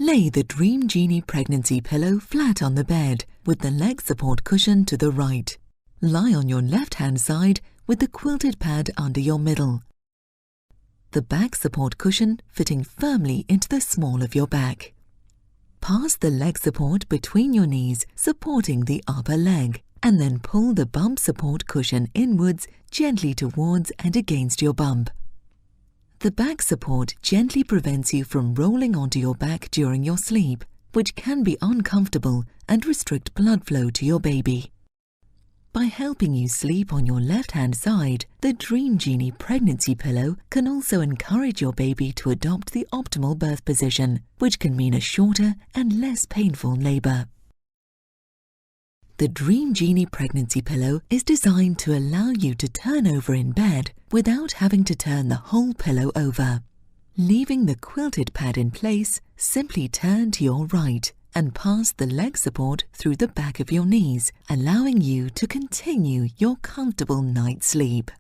Lay the Dreamgenii pregnancy pillow flat on the bed with the leg support cushion to the right. Lie on your left-hand side with the quilted pad under your middle. The back support cushion fitting firmly into the small of your back. Pass the leg support between your knees, supporting the upper leg, and then pull the bump support cushion inwards gently towards and against your bump. The back support gently prevents you from rolling onto your back during your sleep, which can be uncomfortable and restrict blood flow to your baby. By helping you sleep on your left-hand side, the Dreamgenii pregnancy pillow can also encourage your baby to adopt the optimal birth position, which can mean a shorter and less painful labor. The Dreamgenii pregnancy pillow is designed to allow you to turn over in bed without having to turn the whole pillow over. Leaving the quilted pad in place, simply turn to your right and pass the leg support through the back of your knees, allowing you to continue your comfortable night's sleep.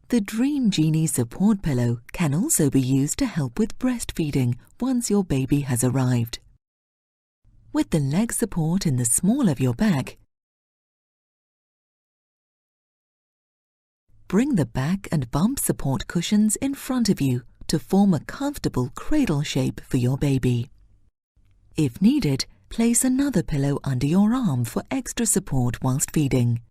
The Dreamgenii support pillow can also be used to help with breastfeeding once your baby has arrived. With the leg support in the small of your back, bring the back and bump support cushions in front of you to form a comfortable cradle shape for your baby. If needed, place another pillow under your arm for extra support whilst feeding.